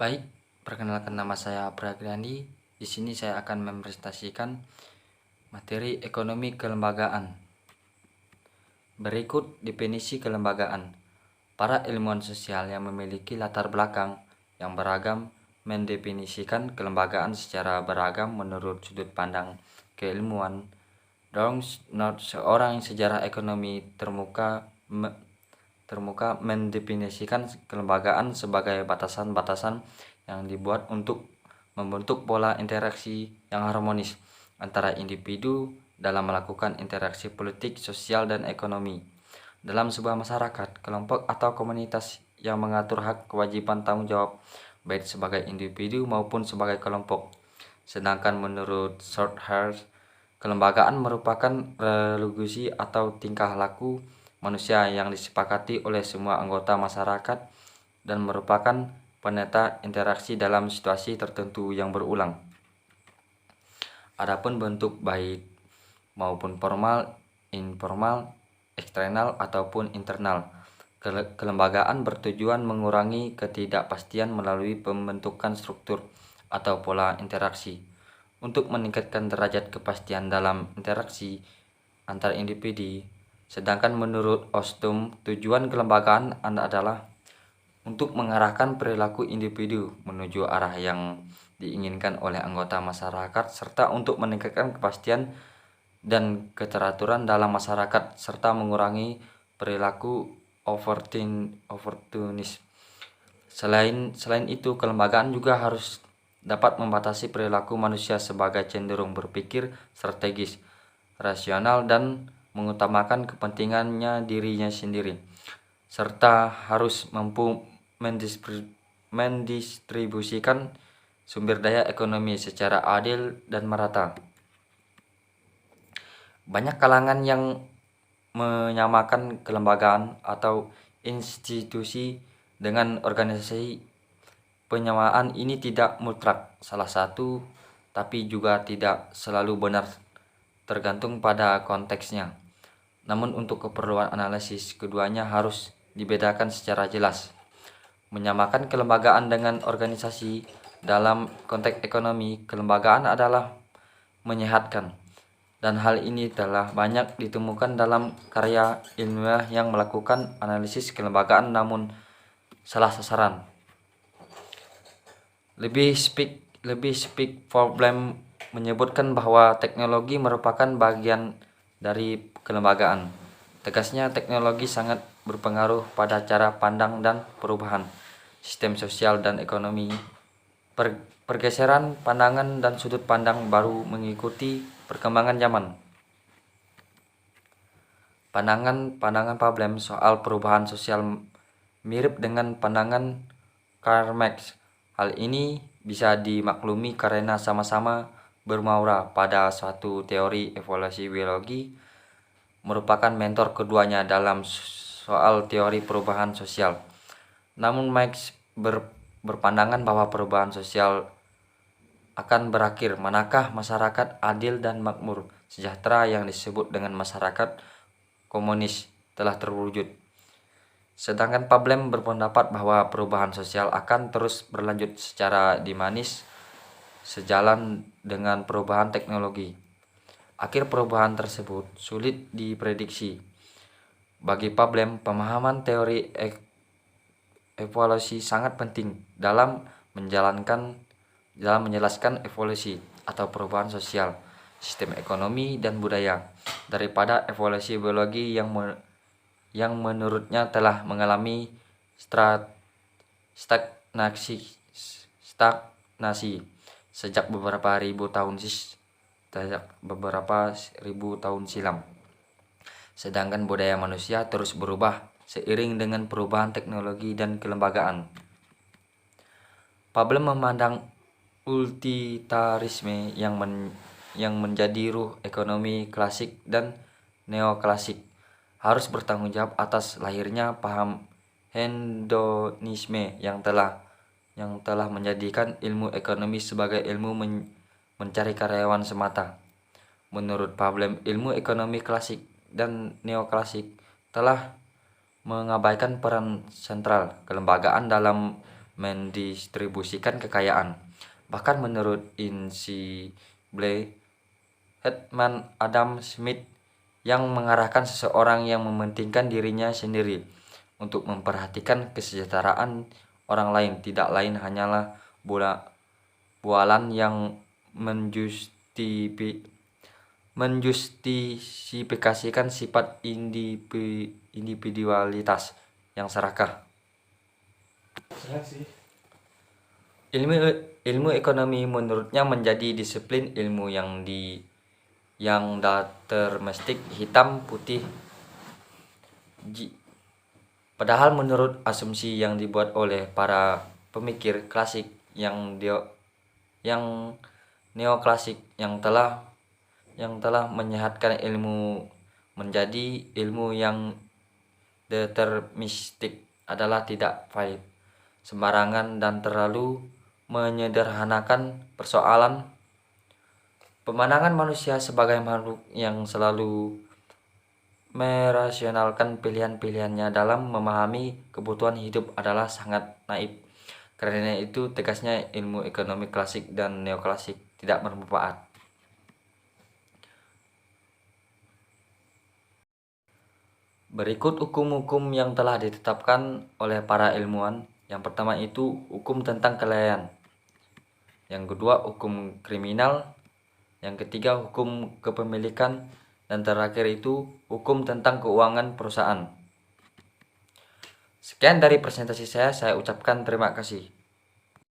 Baik, perkenalkan nama saya Pragrandi. Di sini saya akan mempresentasikan materi ekonomi kelembagaan. Berikut definisi kelembagaan. Para ilmuwan sosial yang memiliki latar belakang yang beragam mendefinisikan kelembagaan secara beragam menurut sudut pandang keilmuan. Seorang sejarah ekonomi termuka mendefinisikan kelembagaan sebagai batasan-batasan yang dibuat untuk membentuk pola interaksi yang harmonis antara individu dalam melakukan interaksi politik, sosial, dan ekonomi. Dalam sebuah masyarakat, kelompok atau komunitas yang mengatur hak, kewajiban, tanggung jawab, baik sebagai individu maupun sebagai kelompok. Sedangkan menurut Shorthurst, kelembagaan merupakan religisi atau tingkah laku manusia yang disepakati oleh semua anggota masyarakat dan merupakan peneta interaksi dalam situasi tertentu yang berulang. Adapun bentuk baik maupun formal, informal, eksternal ataupun internal. Kelembagaan bertujuan mengurangi ketidakpastian melalui pembentukan struktur atau pola interaksi untuk meningkatkan derajat kepastian dalam interaksi antar individu. Sedangkan menurut Ostum, tujuan kelembagaan adalah untuk mengarahkan perilaku individu menuju arah yang diinginkan oleh anggota masyarakat serta untuk meningkatkan kepastian dan keteraturan dalam masyarakat serta mengurangi perilaku oportunis. Selain itu, kelembagaan juga harus dapat membatasi perilaku manusia sebagai cenderung berpikir strategis, rasional, dan mengutamakan kepentingannya dirinya sendiri, serta harus mampu mendistribusikan sumber daya ekonomi secara adil dan merata. Banyak kalangan yang menyamakan kelembagaan atau institusi dengan organisasi. Penyamaan ini tidak mutlak salah satu, tapi juga tidak selalu benar, tergantung pada konteksnya. Namun untuk keperluan analisis, keduanya harus dibedakan secara jelas. Menyamakan kelembagaan dengan organisasi dalam konteks ekonomi, kelembagaan adalah menyehatkan. Dan hal ini telah banyak ditemukan dalam karya ilmiah yang melakukan analisis kelembagaan namun salah sasaran. Lebih speak problem menyebutkan bahwa teknologi merupakan bagian dari kelembagaan. Tegasnya, teknologi sangat berpengaruh pada cara pandang dan perubahan sistem sosial dan ekonomi. Pergeseran pandangan dan sudut pandang baru mengikuti perkembangan zaman. Pandangan problem soal perubahan sosial mirip dengan pandangan Karl Marx. Hal ini bisa dimaklumi karena sama-sama bermuara pada suatu teori evolusi biologi, merupakan mentor keduanya dalam soal teori perubahan sosial. Namun Marx berpandangan bahwa perubahan sosial akan berakhir manakah masyarakat adil dan makmur sejahtera yang disebut dengan masyarakat komunis telah terwujud. Sedangkan Pablem berpendapat bahwa perubahan sosial akan terus berlanjut secara dinamis sejalan dengan perubahan teknologi. Akhir perubahan tersebut sulit diprediksi. Bagi Pablem, pemahaman teori evolusi sangat penting dalam menjelaskan evolusi atau perubahan sosial, sistem ekonomi, dan budaya daripada evolusi biologi yang menurutnya telah mengalami stagnasi sejak beberapa ribu tahun silam. Sedangkan budaya manusia terus berubah seiring dengan perubahan teknologi dan kelembagaan. Pablem memandang utilitarisme yang menjadi ruh ekonomi klasik dan neoklasik harus bertanggung jawab atas lahirnya paham hedonisme yang telah menjadikan ilmu ekonomi sebagai ilmu mencari karyawan semata. Menurut Pablem, ilmu ekonomi klasik dan neoklasik telah mengabaikan peran sentral kelembagaan dalam mendistribusikan kekayaan. Bahkan menurut Insible Hetman Adam Smith yang mengarahkan seseorang yang mementingkan dirinya sendiri untuk memperhatikan kesejahteraan orang lain tidak lain hanyalah bualan yang menjustifikasikan sifat individualitas yang serakah. Ilmu ekonomi menurutnya menjadi disiplin ilmu yang deterministik hitam putih. Padahal menurut asumsi yang dibuat oleh para pemikir klasik yang neoklasik yang telah menyehatkan ilmu menjadi ilmu yang deterministik adalah tidak valid, sembarangan dan terlalu menyederhanakan persoalan. Pemandangan manusia sebagai makhluk yang selalu merasionalkan pilihan-pilihannya dalam memahami kebutuhan hidup adalah sangat naif. Karena itu tegasnya ilmu ekonomi klasik dan neoklasik tidak bermanfaat. Berikut hukum-hukum yang telah ditetapkan oleh para ilmuwan. Yang pertama itu hukum tentang kelainan. Yang kedua hukum kriminal. Yang ketiga hukum kepemilikan. Dan terakhir itu hukum tentang keuangan perusahaan. Sekian dari presentasi saya ucapkan terima kasih.